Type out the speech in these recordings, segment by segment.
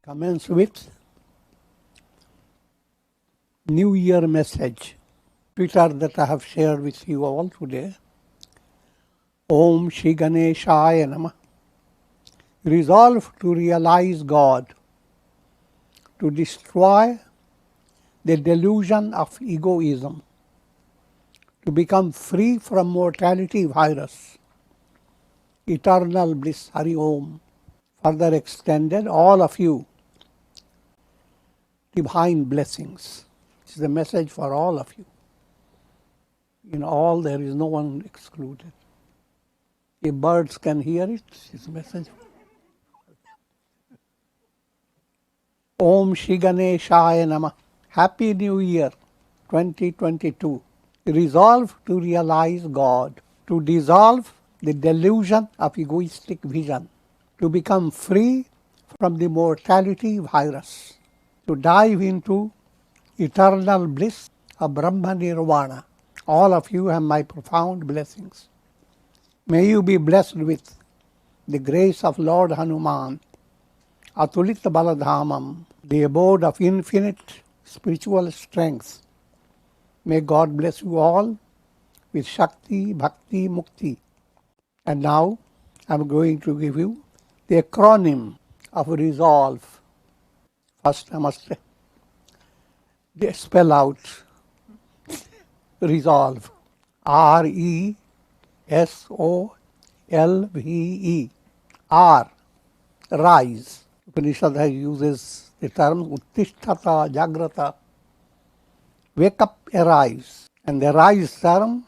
Commence with New Year message, Twitter that I have shared with you all today. Om Shri Ganeshaya Namah. Resolve to realize God, to destroy the delusion of egoism, to become free from mortality virus, eternal bliss, Hari Om. Further extended, all of you, divine blessings. It's the message for all of you. In all, there is no one excluded. If birds can hear it, it's a message. Om Shri Ganeshaya Namah. Happy New Year 2022. Resolve to realize God, to dissolve the delusion of egoistic vision, to become free from the mortality virus, to dive into eternal bliss of Brahma Nirvana. All of you have my profound blessings. May you be blessed with the grace of Lord Hanuman, Atulita Baladhamam, the abode of infinite spiritual strength. May God bless you all with Shakti, Bhakti, Mukti. And now I'm going to give you the acronym of resolve. First I must spell out resolve. R-E-S-O-L-V-E. R, rise. Upanishad uses the term Uttishtata Jagrata, wake up, arise. And the rise term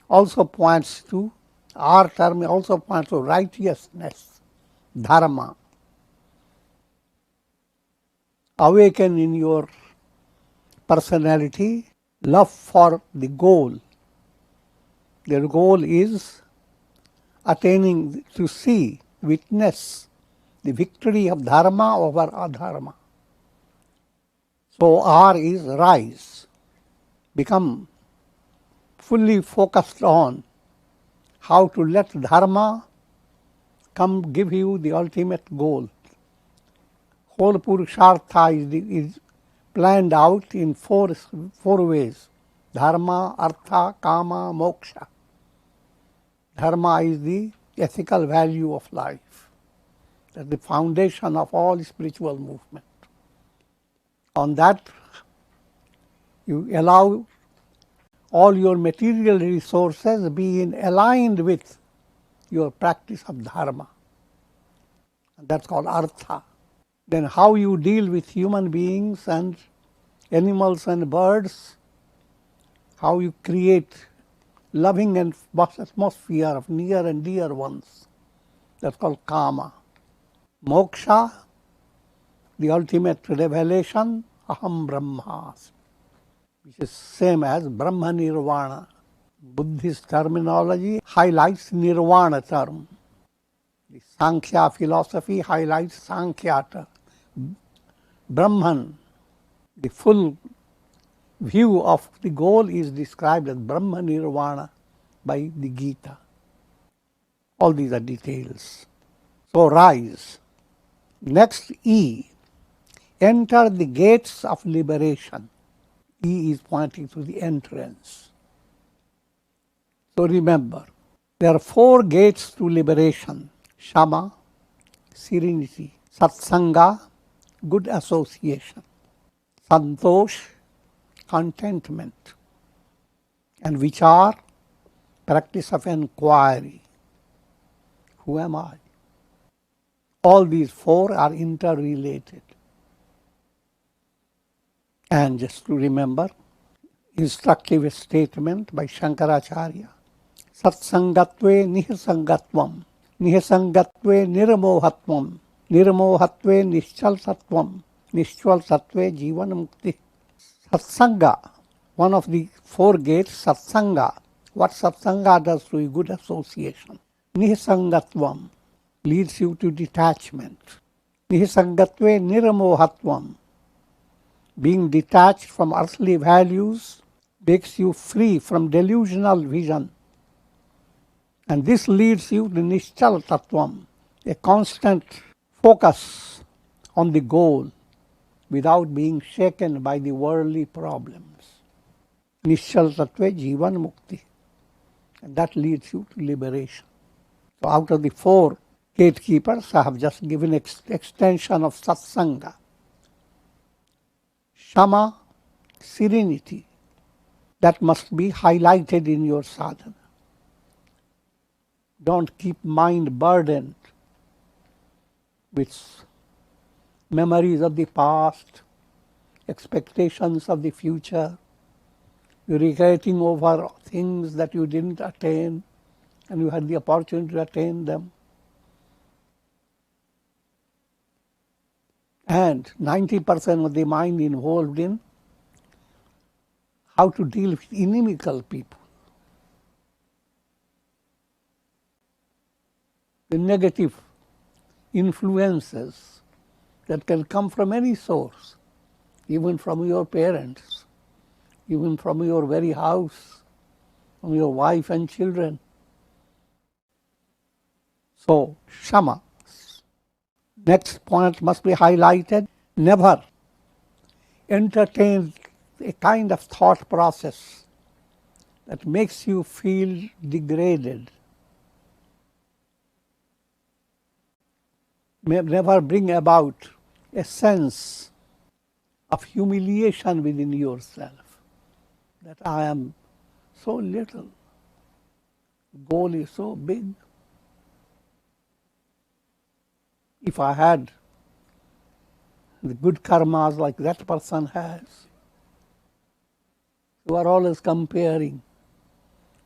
also points to, R term also points to righteousness, Dharma. Awaken in your personality love for the goal. The goal is attaining to see, witness the victory of Dharma over adharma. So R is rise. Become fully focused on how to let Dharma come give you the ultimate goal. Whole Purushartha is planned out in four ways. Dharma, Artha, Kama, Moksha. Dharma is the ethical value of life. That's the foundation of all spiritual movement. On that, you allow all your material resources being aligned with your practice of Dharma. And that's called Artha. Then how you deal with human beings and animals and birds, how you create loving and atmosphere of near and dear ones. That's called Kama. Moksha, the ultimate revelation, Aham Brahmasmi, which is same as Brahma Nirvana. Buddhist terminology highlights Nirvana term. The Sankhya philosophy highlights Sankhya term. Brahman, the full view of the goal is described as Brahma Nirvana by the Gita. All these are details. So rise. Next, E. Enter the gates of liberation. E is pointing to the entrance. So remember, there are 4 gates to liberation. Shama, serenity. Satsanga, good association. Santosh, contentment. And vichar, practice of inquiry. Who am I? All these 4 are interrelated. And just to remember, instructive statement by Shankaracharya. Satsangatve nihisangatvam, nihisangatve nirmohatvam, nirmohatve nischal sattvam, nischal sattve Jivan Mukti. Satsanga, one of the 4 gates, Satsanga. What Satsanga does to you? Good association. Nihisangatvam leads you to detachment. Nihisangatve nirmohatvam, being detached from earthly values, makes you free from delusional vision. And this leads you to Nischal Tattvam, a constant focus on the goal without being shaken by the worldly problems. Nishchal Tattve Jivan Mukti. And that leads you to liberation. So out of the 4 gatekeepers, I have just given extension of Satsanga. Shama, serenity. That must be highlighted in your sadhana. Don't keep mind burdened with memories of the past, expectations of the future, regretting over things that you didn't attain and you had the opportunity to attain them. And 90% of the mind involved in how to deal with inimical people. The negative influences that can come from any source, even from your parents, even from your very house, from your wife and children. So, Shama. Next point must be highlighted. Never entertain a kind of thought process that makes you feel degraded. Never bring about a sense of humiliation within yourself, that I am so little, goal is so big. If I had the good karmas like that person has, you are always comparing.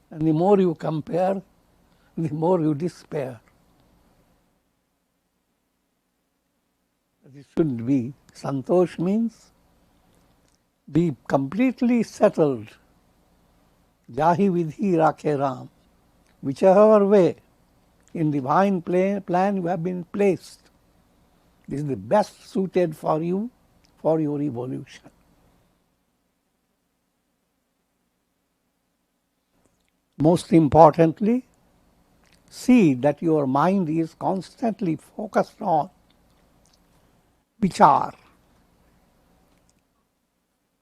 And the more you compare, the more you despair. It shouldn't be. Santosh means be completely settled. Jahi vidhi rakhe Ram. Whichever way in divine plan you have been placed, this is the best suited for you, for your evolution. Most importantly, see that your mind is constantly focused on vichar.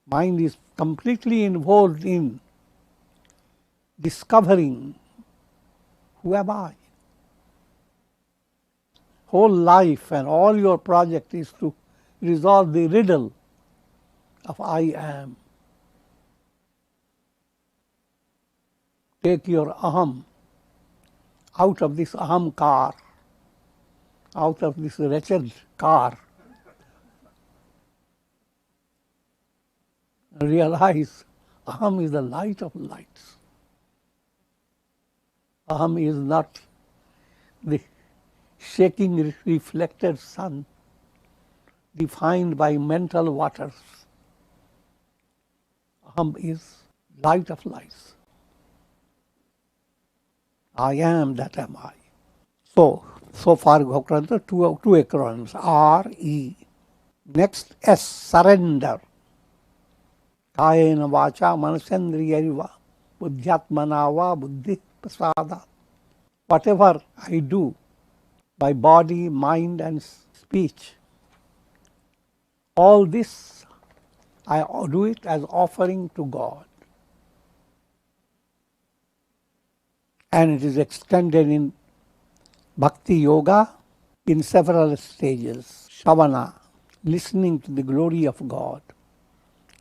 Mind is completely involved in discovering who am I. Whole life and all your project is to resolve the riddle of I am. Take your aham out of this aham car, out of this wretched car. Realize aham is the light of lights. Aham is not the shaking reflected sun defined by mental waters. Aham is light of lights. I am that am I. So far two acronyms, R, E. Next, S, surrender. Kayena vacha manasendriyaiva buddhyatmana va buddhi prasada. Whatever I do by body, mind and speech, all this I do it as offering to God. And it is extended in Bhakti Yoga in several stages. Shravana, listening to the glory of God.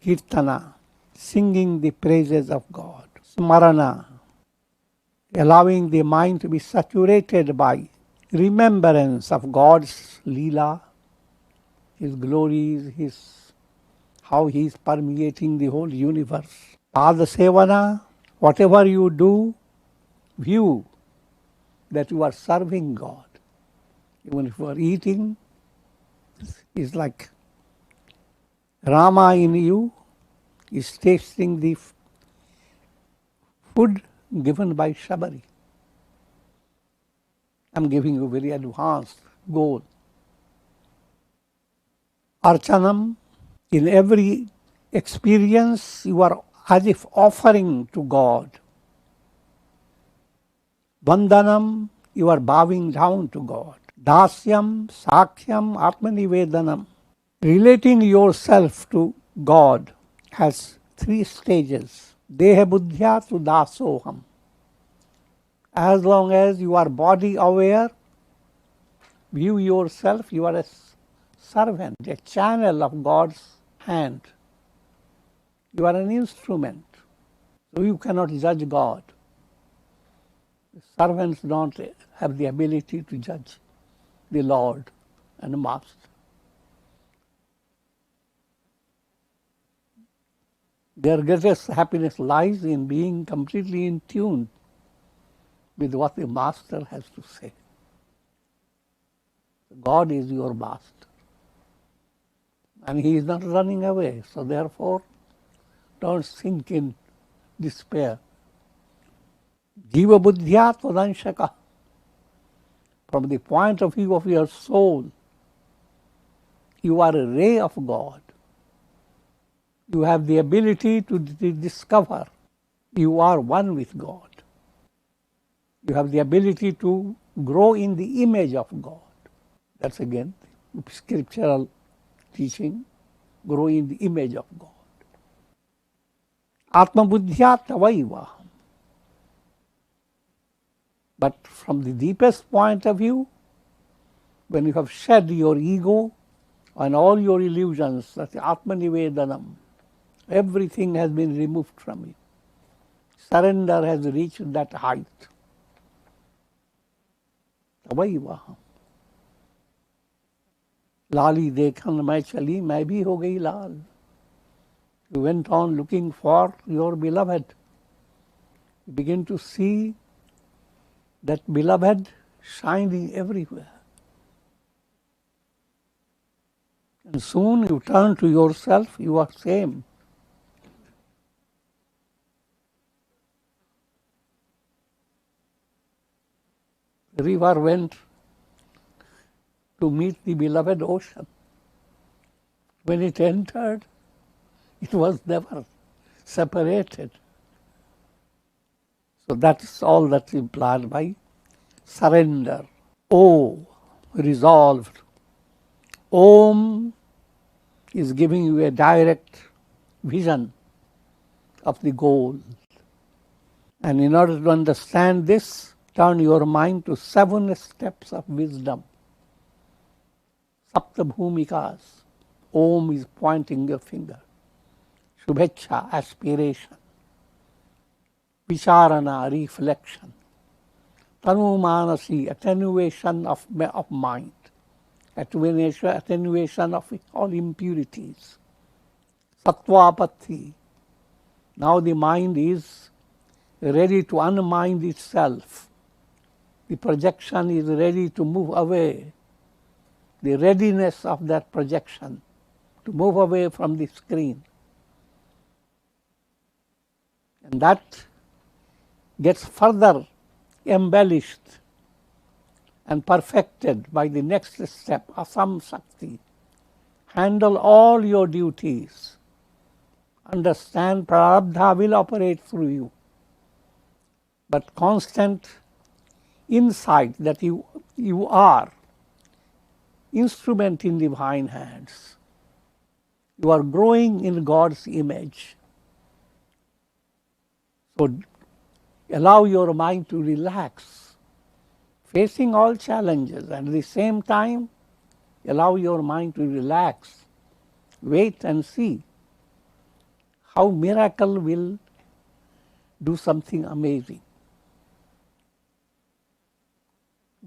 Kirtana, singing the praises of God. Smarana, allowing the mind to be saturated by remembrance of God's Leela, His glories, how He is permeating the whole universe. Padasevana, whatever you do, view that you are serving God. Even if you are eating, it's like Rama in you is tasting the food given by Shabari. I'm giving you a very advanced goal. Archanam, in every experience you are as if offering to God. Vandanam, you are bowing down to God. Dasyam, Sakhyam, Atmanivedanam. Relating yourself to God has three stages. Deha buddhya to dasoham. As long as you are body aware, view yourself, you are a servant, a channel of God's hand. You are an instrument. So you cannot judge God. The servants don't have the ability to judge the Lord and Master. Their greatest happiness lies in being completely in tune with what the Master has to say. God is your Master. And He is not running away. So therefore, don't sink in despair. Jiva buddhya tvadanshaka. From the point of view of your soul, you are a ray of God. You have the ability to discover you are one with God. You have the ability to grow in the image of God. That's again scriptural teaching, grow in the image of God. Atma buddhya tavaiva. But from the deepest point of view, when you have shed your ego and all your illusions, that's Atmanivedanam, everything has been removed from you. Surrender has reached that height. Tavaiva. लाली देखन मैं चली मैं भी हो गई लाल. You went on looking for your beloved. You begin to see that beloved shining everywhere. And soon you turn to yourself, you are same. The river went to meet the beloved ocean. When it entered, it was never separated. So that's all that's implied by surrender. O, resolved. Om is giving you a direct vision of the goal. And in order to understand this, turn your mind to 7 steps of wisdom. Sapta bhumikas. Om is pointing your finger. Shubhecha, aspiration. Vicharana, reflection. Tanu manasi, attenuation of mind. Attenuation of all impurities. Sattvapatti. Now the mind is ready to unmind itself. The projection is ready to move away. The readiness of that projection to move away from the screen. And that gets further embellished and perfected by the next step, Asam Sakti. Handle all your duties. Understand Prarabdha will operate through you. But constant insight that you are instrument in divine hands. You are growing in God's image. So allow your mind to relax, facing all challenges, and at the same time, allow your mind to relax. Wait and see how miracle will do something amazing.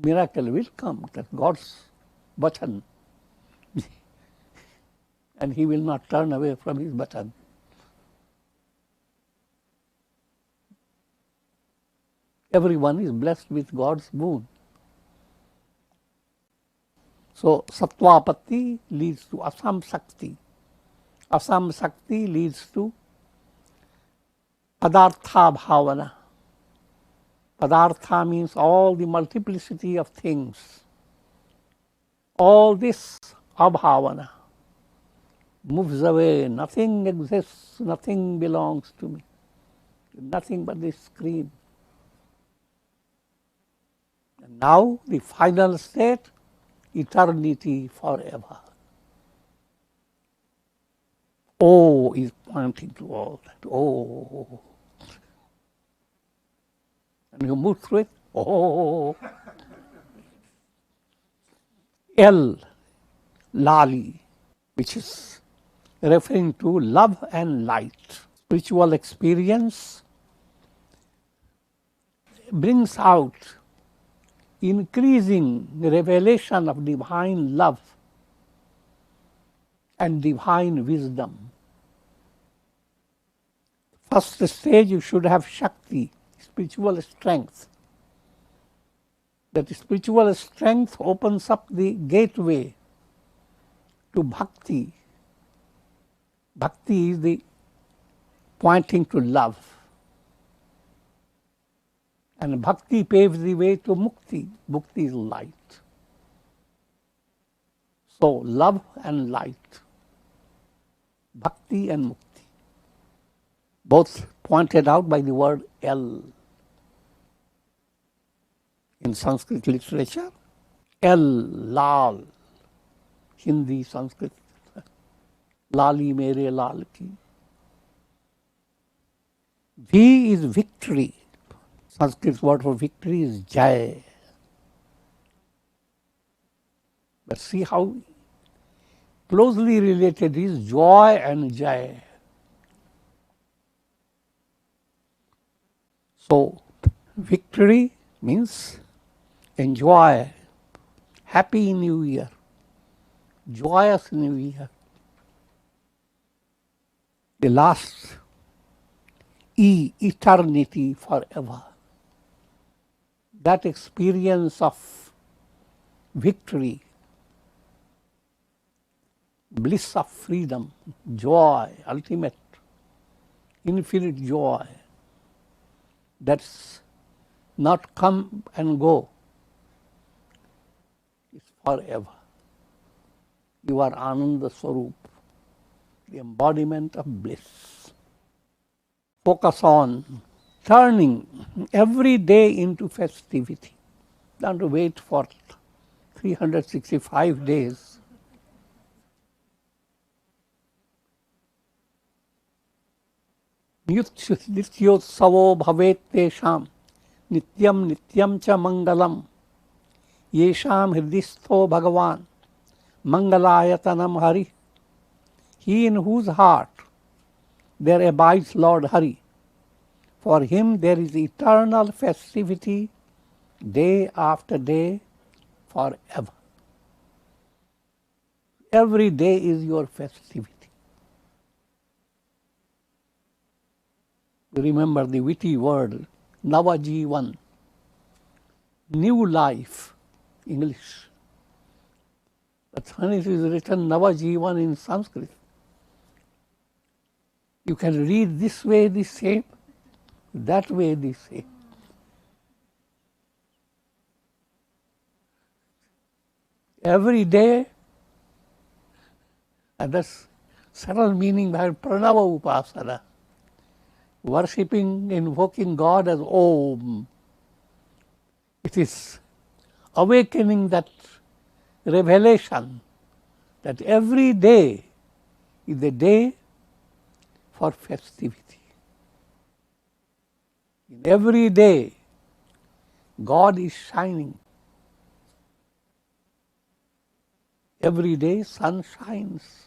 Miracle will come. That's God's button. And He will not turn away from His button. Everyone is blessed with God's boon. So Sattvapatti leads to Asam Sakti. Asam Sakti leads to Padartha Bhavana. Padartha means all the multiplicity of things. All this abhavana moves away. Nothing exists, nothing belongs to me. Nothing but this screen. And now the final state, eternity forever. O is pointing to all that. O. And you move through it. O. L, Lali, which is referring to love and light. Spiritual experience brings out increasing revelation of divine love and divine wisdom. First stage, you should have Shakti, spiritual strength. That spiritual strength opens up the gateway to Bhakti. Bhakti is the pointing to love. And Bhakti paves the way to Mukti. Mukti is light. So, love and light. Bhakti and Mukti. Both pointed out by the word L. In Sanskrit literature, L, Lal, Hindi, Sanskrit, Lali mere lal ki. V is victory. Sanskrit word for victory is Jai. But see how closely related is joy and Jai. So, victory means enjoy, happy New Year, joyous New Year. The last E, eternity forever. That experience of victory, bliss of freedom, joy, ultimate, infinite joy, that's not come and go, it's forever. You are Ananda Swarup, the embodiment of bliss. Focus on turning every day into festivity. Don't wait for 365 days. Nityotsavo bhavet tesham nityam nityam cha mangalam yesham hridistho bhagavan mangalayatanam hari. He in whose heart there abides Lord Hari. For him there is eternal festivity, day after day, forever. Every day is your festivity. Remember the witty word, Nava Jivan, new life, English. But when it is written Nava Jivan in Sanskrit, you can read this way the same, that way the same. Every day, and that's subtle meaning behind Pranava Upasana. Worshipping, invoking God as Om. It is awakening that revelation that every day is a day for festivity. In every day, God is shining. Every day, sun shines.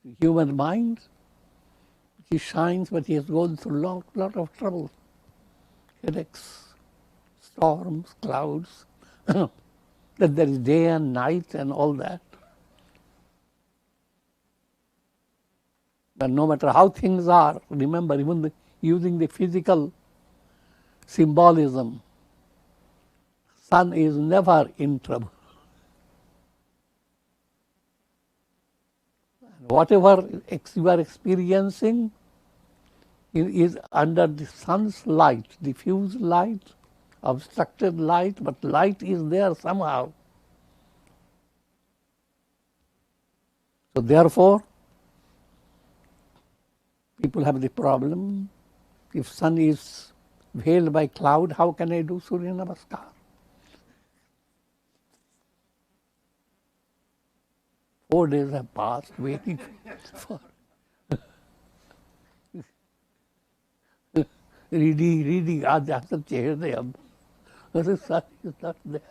The human mind, he shines, but he has gone through a lot of trouble. Headaches, storms, clouds, that there is day and night and all that. But no matter how things are, remember, even using the physical symbolism, sun is never in trouble. Whatever you are experiencing is under the sun's light, diffuse light, obstructed light, but light is there somehow. So therefore, people have the problem, if sun is veiled by cloud, how can I do Surya Namaskar? 4 days have passed waiting for reading आज सब चेहरे अब अरे सारी is not there.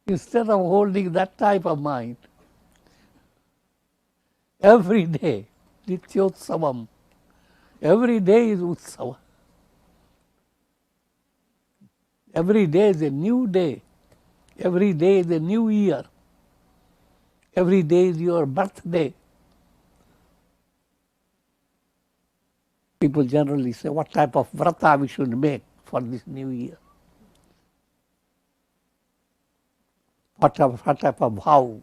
Instead of holding that type of mind, every day, Nityotsavam, every day is Utsava. Every day is a new day. Every day is a new year. Every day is your birthday. People generally say, what type of vrata we should make for this new year? What type of vow?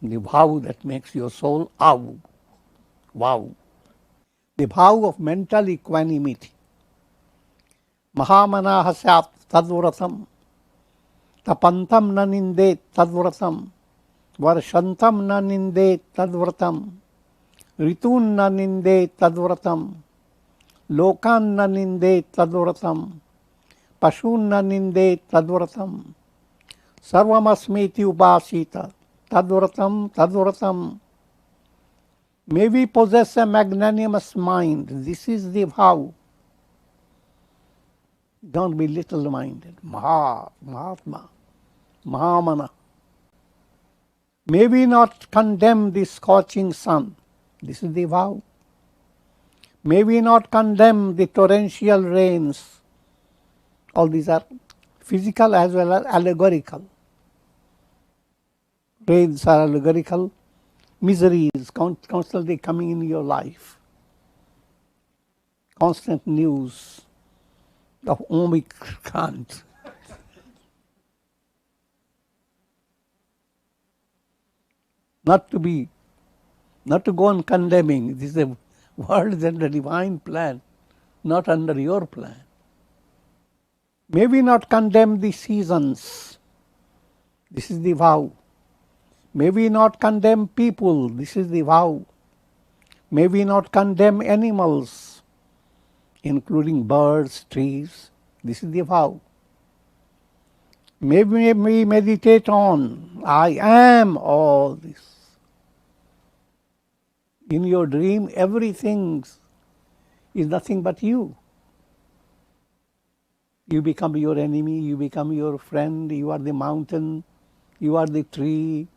The vow that makes your soul avu. Wow. The vow of mental equanimity. Mahamanaha syat tadvratam. Tapantam na nindet tadvratam. Varshantam na nindet tadvratam. Ritun na nindet tadvratam. Lokan na nindet tadvratam. Pashun na nindet tadvratam. Sarvamasmiti upasita. Tadvratam, tadvratam. May we possess a magnanimous mind. This is the vow. Don't be little-minded. Mahatma, Mahamana. May we not condemn the scorching sun. This is the vow. May we not condemn the torrential rains. All these are physical as well as allegorical. Rains are allegorical. Misery is constantly coming in your life. Constant news of Omicron. Not to go on condemning. This is a world and a divine plan, not under your plan. May we not condemn the seasons. This is the vow. May we not condemn people. This is the vow. May we not condemn animals, including birds, trees. This is the vow. May we meditate on, I am all this. In your dream, everything is nothing but you. You become your enemy, you become your friend, you are the mountain, you are the tree,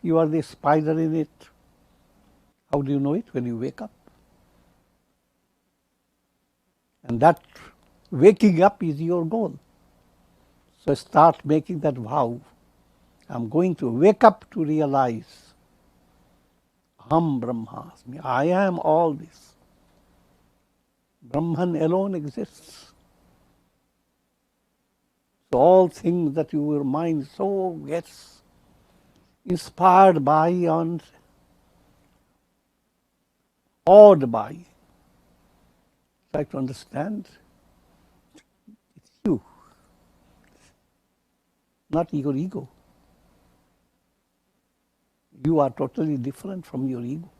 you are the spider in it. How do you know it? When you wake up. And that waking up is your goal. So start making that vow. I'm going to wake up to realize Aham Brahmasmi. I am all this. Brahman alone exists. So all things that your mind so gets inspired by and awed by, try to understand it's you, not your ego. You are totally different from your ego.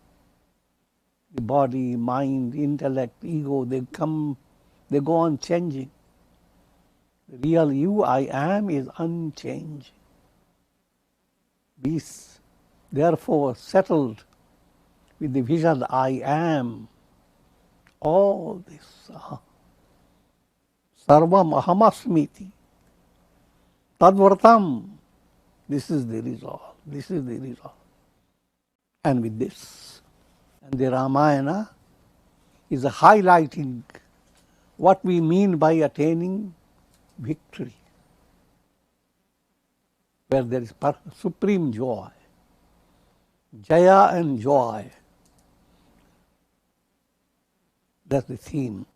The body, mind, intellect, ego, they go on changing. The real you, I am, is unchanging. Be therefore settled with the vision, I am all this. Sarvam ahamasmiti. Tadvartam. This is the resolve. This is the resolve. And with this, and the Ramayana is highlighting what we mean by attaining victory, where there is supreme joy, Jaya and joy. That's the theme.